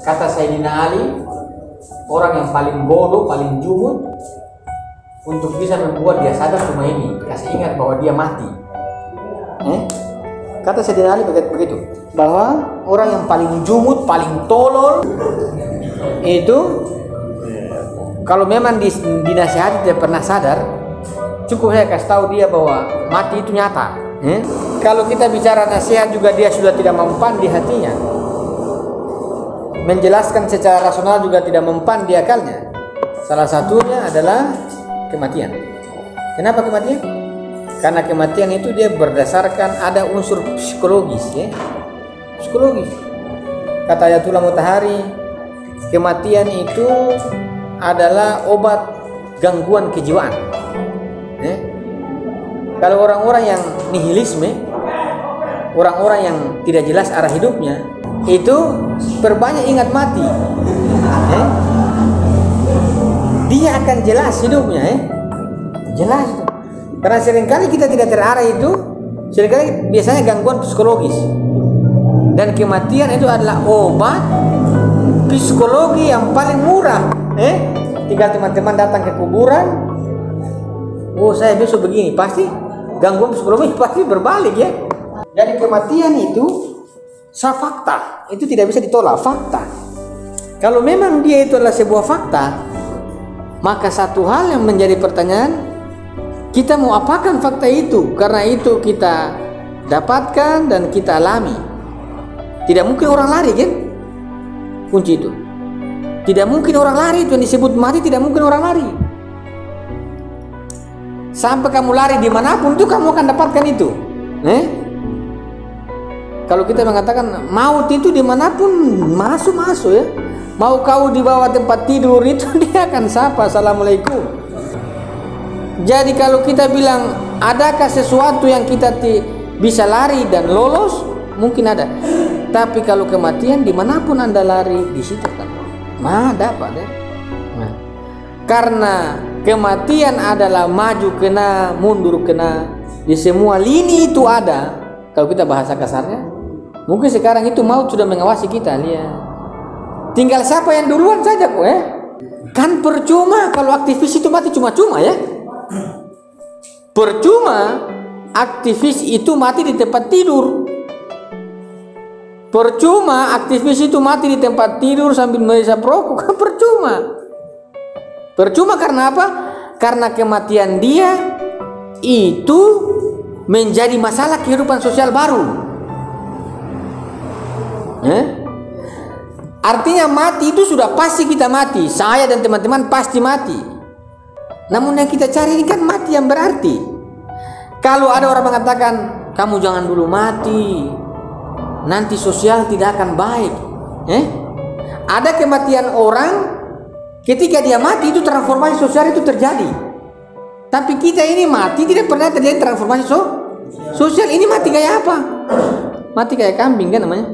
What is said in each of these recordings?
Kata Sayyidina Ali, orang yang paling bodoh, paling jumut untuk bisa membuat dia sadar cuma ini, kasih ingat bahwa dia mati. Kata Sayyidina Ali begitu, bahwa orang yang paling jumut, paling tolol itu kalau memang dinasihati tidak pernah sadar, cukup saya kasih tahu dia bahwa mati itu nyata. Kalau kita bicara nasihat juga dia sudah tidak mempan di hatinya, menjelaskan secara rasional juga tidak mempan di akalnya. Salah satunya adalah kematian. Kenapa kematian? Karena kematian itu dia berdasarkan ada unsur psikologis, ya. Psikologis. Kata Ayatullah Mutahari, kematian itu adalah obat gangguan kejiwaan. Kalau orang-orang yang nihilisme, orang-orang yang tidak jelas arah hidupnya, itu perbanyak ingat mati. Dia akan jelas hidupnya, jelas. Karena seringkali kita tidak terarah itu, seringkali biasanya gangguan psikologis. Dan kematian itu adalah obat psikologi yang paling murah. Tinggal teman-teman datang ke kuburan, oh saya besok begini, pasti gangguan psikologi pasti berbalik, ya. Jadi kematian itu fakta, itu tidak bisa ditolak, fakta. Kalau memang dia itu adalah sebuah fakta, maka satu hal yang menjadi pertanyaan, kita mau apakan fakta itu? Karena itu kita dapatkan dan kita alami. Tidak mungkin orang lari, kan? Kunci itu. Tidak mungkin orang lari, itu yang disebut mati, tidak mungkin orang lari. Sampai kamu lari dimanapun itu kamu akan dapatkan itu. Kalau kita mengatakan maut itu dimanapun masuk, ya. Mau kau di bawah tempat tidur itu dia akan sapa assalamualaikum. Jadi kalau kita bilang adakah sesuatu yang kita bisa lari dan lolos, mungkin ada. Tapi kalau kematian dimanapun anda lari di situ kan dapat, ya. Karena kematian adalah maju kena, mundur kena, di semua lini itu ada. Kalau kita bahasa kasarnya, mungkin sekarang itu maut sudah mengawasi kita, lihat. Tinggal siapa yang duluan saja kok, ya. Kan percuma kalau aktivis itu mati cuma-cuma, ya. Percuma aktivis itu mati di tempat tidur. Percuma aktivis itu mati di tempat tidur sambil menghisap rokok, kan percuma. Percuma karena apa? Karena kematian dia itu menjadi masalah kehidupan sosial baru. Artinya mati itu sudah pasti kita mati. Saya dan teman-teman pasti mati. Namun yang kita cari ini kan mati yang berarti. Kalau ada orang mengatakan kamu jangan dulu mati, nanti sosial tidak akan baik. Ada kematian orang, ketika dia mati itu transformasi sosial itu terjadi. Tapi kita ini mati tidak pernah terjadi transformasi sosial. Ini mati kayak apa? Mati kayak kambing, kan namanya.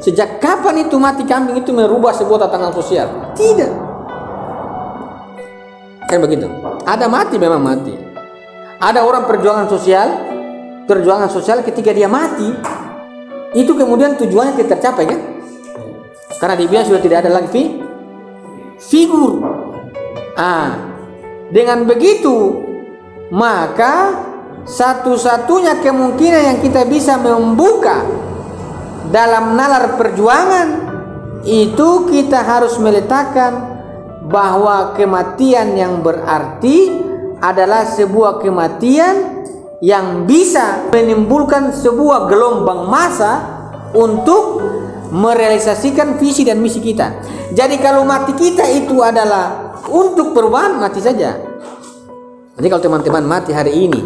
Sejak kapan itu mati kambing itu merubah sebuah tatanan sosial? Tidak. Kan begitu. Ada mati, memang mati. Ada orang perjuangan sosial ketika dia mati, itu kemudian tujuannya tidak tercapai, kan? Karena di dunia sudah tidak ada lagi figur. Dengan begitu, maka satu-satunya kemungkinan yang kita bisa membuka dalam nalar perjuangan itu kita harus meletakkan bahwa kematian yang berarti adalah sebuah kematian yang bisa menimbulkan sebuah gelombang massa untuk merealisasikan visi dan misi kita. Jadi kalau mati kita itu adalah untuk perubahan, mati saja. Jadi kalau teman-teman mati hari ini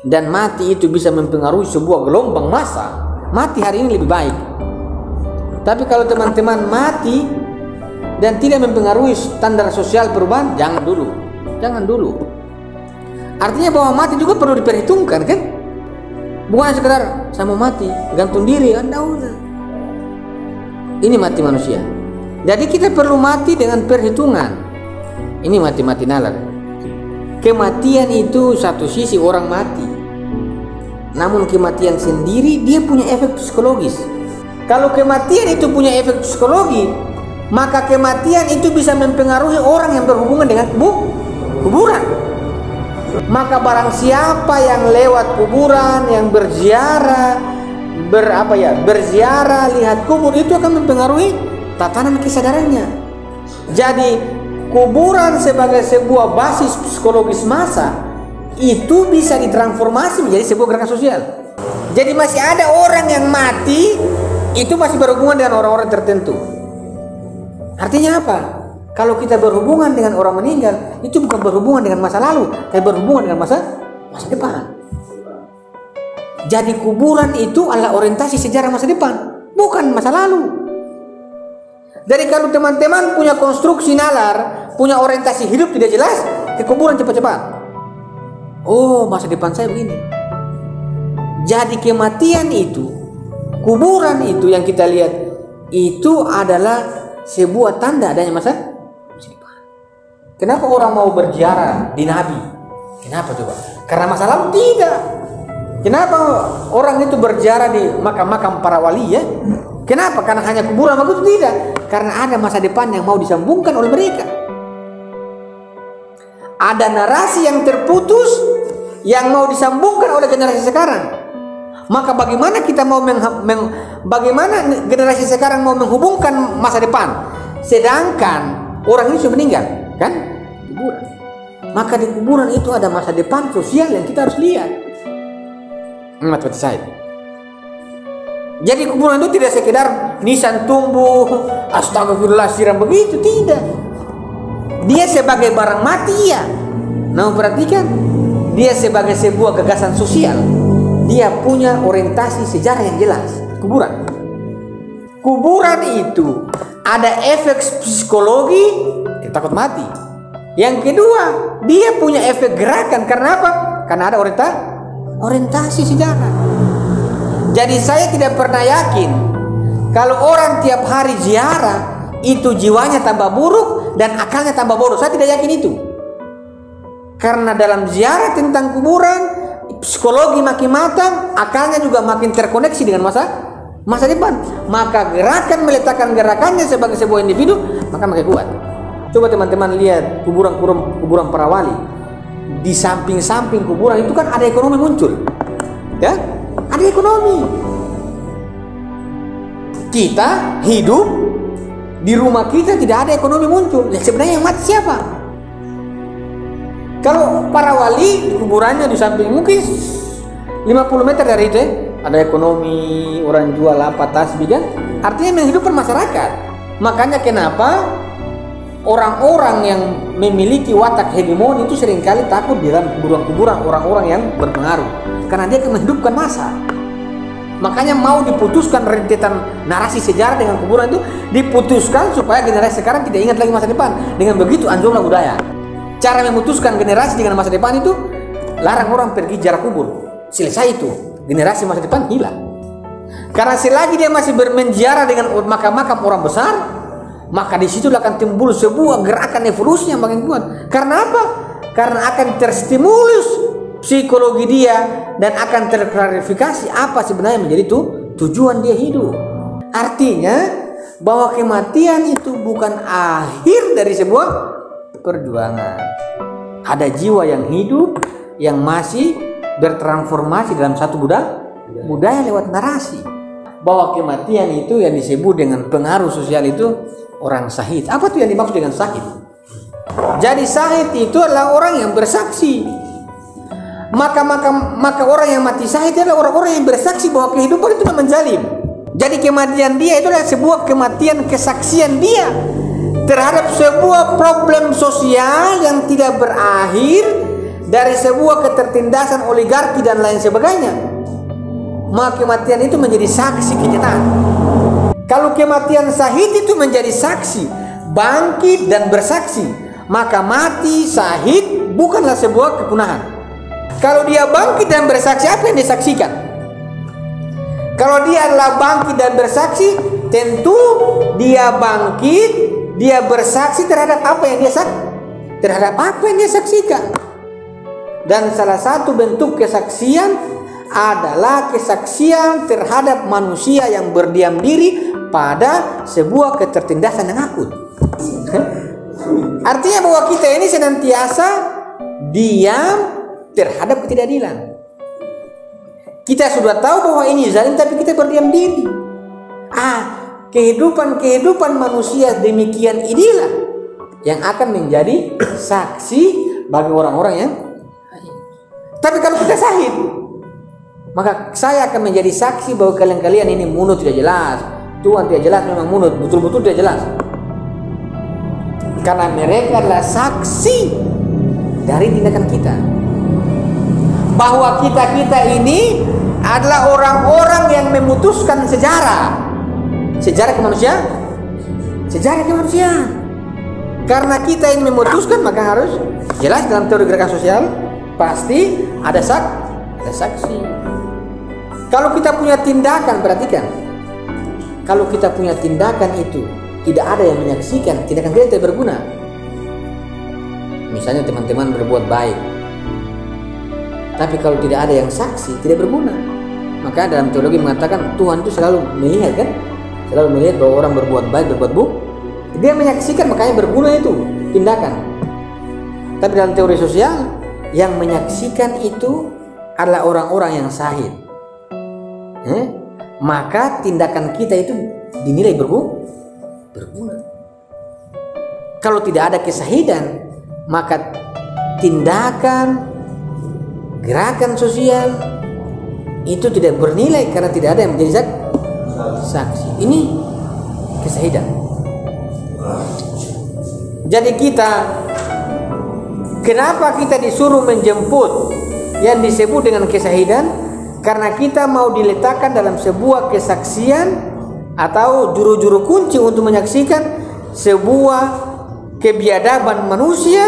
dan mati itu bisa mempengaruhi sebuah gelombang massa, mati hari ini lebih baik. Tapi kalau teman-teman mati dan tidak mempengaruhi standar sosial perubahan, jangan dulu. Artinya bahwa mati juga perlu diperhitungkan, kan? Bukan sekedar saya mau mati, gantung diri, Anda udah. Ini mati manusia. Jadi kita perlu mati dengan perhitungan. Ini mati nalar. Kematian itu satu sisi orang mati, namun kematian sendiri dia punya efek psikologis. Kalau kematian itu punya efek psikologi, maka kematian itu bisa mempengaruhi orang yang berhubungan dengan kuburan. Maka barang siapa yang lewat kuburan, yang berziarah, berziarah, lihat kubur, itu akan mempengaruhi tatanan kesadarannya. Jadi kuburan sebagai sebuah basis psikologis massa itu bisa ditransformasi menjadi sebuah gerakan sosial. Jadi masih ada orang yang mati itu masih berhubungan dengan orang-orang tertentu. Artinya apa? Kalau kita berhubungan dengan orang meninggal, itu bukan berhubungan dengan masa lalu, tapi berhubungan dengan masa depan. Jadi kuburan itu adalah orientasi sejarah masa depan, bukan masa lalu. Jadi kalau teman-teman punya konstruksi nalar, punya orientasi hidup tidak jelas, ke kuburan cepat-cepat. Oh, masa depan saya begini. Jadi kematian itu, kuburan itu yang kita lihat, itu adalah sebuah tanda adanya masa depan. Kenapa orang mau berziarah di Nabi? Kenapa coba? Karena masa lalu? Tidak. Kenapa orang itu berziarah di makam-makam para wali ya? Kenapa? Karena hanya kuburan begitu? Tidak. Karena ada masa depan yang mau disambungkan oleh mereka. Ada narasi yang terputus yang mau disambungkan oleh generasi sekarang. Maka bagaimana kita mau bagaimana generasi sekarang mau menghubungkan masa depan, sedangkan orang ini sudah meninggal, kan? Kuburan. Maka di kuburan itu ada masa depan sosial yang kita harus lihat. Seperti saya. Jadi kuburan itu tidak sekedar nisan tumbuh, astagfirullah siram begitu, tidak. Dia sebagai barang mati ya. Nah, perhatikan, dia sebagai sebuah gagasan sosial. Dia punya orientasi sejarah yang jelas. Kuburan itu ada efek psikologi, kita takut mati. Yang kedua, dia punya efek gerakan. Karena apa? Karena ada orientasi sejarah. Jadi saya tidak pernah yakin kalau orang tiap hari ziarah itu jiwanya tambah buruk dan akalnya tambah bodoh. Saya tidak yakin itu. Karena dalam ziarah tentang kuburan, psikologi makin matang, akalnya juga makin terkoneksi dengan masa depan. Maka gerakan meletakkan gerakannya sebagai sebuah individu maka makin kuat. Coba teman-teman lihat kuburan para wali. Di samping-samping kuburan itu kan ada ekonomi muncul. Ya? Ada ekonomi. Kita hidup di rumah kita tidak ada ekonomi muncul. Ya, sebenarnya yang mati siapa? Kalau para wali kuburannya di samping mungkin 50 meter dari itu ada ekonomi, orang jual apa tasbih kan? Artinya menghidupkan masyarakat. Makanya kenapa orang-orang yang memiliki watak hegemoni itu seringkali takut di dalam kuburan-kuburan orang-orang yang berpengaruh, karena dia akan menghidupkan massa. Makanya mau diputuskan rentetan narasi sejarah dengan kuburan itu diputuskan supaya generasi sekarang tidak ingat lagi masa depan. Dengan begitu anjloklah budaya. Cara memutuskan generasi dengan masa depan itu larang orang pergi ziarah kubur. Selesai itu, generasi masa depan hilang. Karena selagi dia masih bermenziarah dengan makam-makam orang besar, maka di situ akan timbul sebuah gerakan evolusi yang makin kuat. Karena apa? Karena akan terstimulus psikologi dia dan akan terklarifikasi apa sebenarnya menjadi tujuan dia hidup. Artinya bahwa kematian itu bukan akhir dari sebuah perjuangan. Ada jiwa yang hidup yang masih bertransformasi dalam satu budaya lewat narasi. Bahwa kematian itu yang disebut dengan pengaruh sosial itu orang syahid. Apa tuh yang dimaksud dengan syahid? Jadi syahid itu adalah orang yang bersaksi. Maka orang yang mati syahid adalah orang-orang yang bersaksi bahwa kehidupan itu memang zalim. Jadi kematian dia itu adalah sebuah kematian kesaksian dia terhadap sebuah problem sosial yang tidak berakhir dari sebuah ketertindasan oligarki dan lain sebagainya. Maka kematian itu menjadi saksi kenyataan. Kalau kematian syahid itu menjadi saksi, bangkit dan bersaksi, maka mati syahid bukanlah sebuah kepunahan. Kalau dia bangkit dan bersaksi, apa yang disaksikan? Kalau dia adalah bangkit dan bersaksi, tentu dia bangkit, dia bersaksi terhadap apa yang dia saksikan. Dan salah satu bentuk kesaksian adalah kesaksian terhadap manusia yang berdiam diri pada sebuah ketertindasan yang akut. Artinya bahwa kita ini senantiasa diam terhadap ketidakadilan. Kita sudah tahu bahwa ini zalim, tapi kita berdiam diri. Kehidupan manusia demikian inilah yang akan menjadi saksi bagi orang-orang yang. Tapi kalau kita sahid, maka saya akan menjadi saksi bahwa kalian ini munut tidak jelas, Tuhan tidak jelas, memang munut, betul-betul tidak jelas. Karena mereka adalah saksi dari tindakan kita. Bahwa kita ini adalah orang-orang yang memutuskan sejarah kemanusiaan. Sejarah kemanusiaan. Karena kita ini memutuskan, maka harus jelas dalam teori gerakan sosial pasti ada saksi. Kalau kita punya tindakan, perhatikan. Kalau kita punya tindakan itu tidak ada yang menyaksikan, tindakan kita tidak berguna. Misalnya teman-teman berbuat baik, tapi kalau tidak ada yang saksi, tidak berguna. Maka dalam teologi mengatakan Tuhan itu selalu melihat, kan? Selalu melihat bahwa orang berbuat baik, berbuat buruk. Dia menyaksikan, makanya berguna itu tindakan. Tapi dalam teori sosial, yang menyaksikan itu adalah orang-orang yang sahid. Maka tindakan kita itu dinilai berguna. Kalau tidak ada kesahidan, maka tindakan gerakan sosial itu tidak bernilai karena tidak ada yang menjadi saksi. Ini kesahidan. Jadi kenapa kita disuruh menjemput yang disebut dengan kesahidan? Karena kita mau diletakkan dalam sebuah kesaksian atau juru-juru kunci untuk menyaksikan sebuah kebiadaban manusia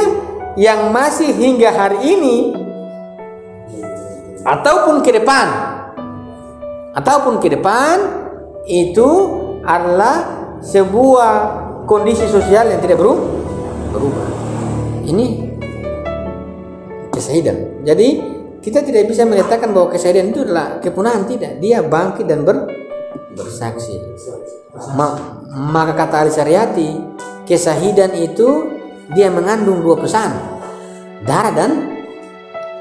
yang masih hingga hari ini ataupun ke depan itu adalah sebuah kondisi sosial yang tidak berubah. Ini kesahidan. Jadi kita tidak bisa meletakkan bahwa kesahidan itu adalah kepunahan, tidak. Dia bangkit dan bersaksi. Maka kata Alisariati, kesahidan itu dia mengandung dua pesan, darah dan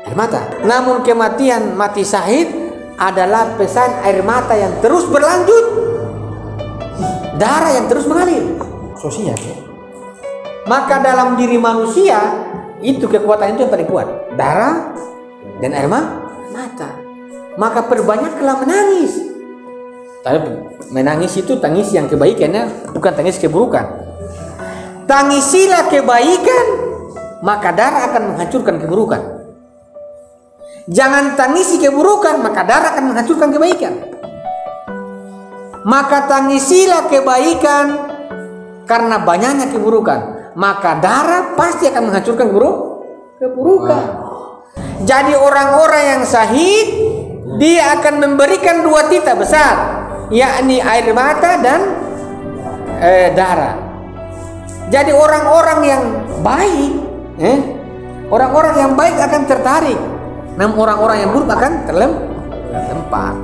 air mata. Namun kematian mati syahid adalah pesan air mata yang terus berlanjut, darah yang terus mengalir. Sosial. Maka dalam diri manusia itu kekuatan itu yang paling kuat, darah dan air mata. Maka perbanyaklah menangis. Tapi menangis itu tangis yang kebaikannya, bukan tangis keburukan. Tangisilah kebaikan, maka darah akan menghancurkan keburukan. Jangan tangisi keburukan, maka darah akan menghancurkan kebaikan. Maka tangisilah kebaikan karena banyaknya keburukan, maka darah pasti akan menghancurkan keburukan. Jadi orang-orang yang syahid, dia akan memberikan dua titah besar, yakni air mata dan darah. Jadi orang-orang yang baik, orang-orang yang baik akan tertarik, namun orang-orang yang buruk akan terlempar.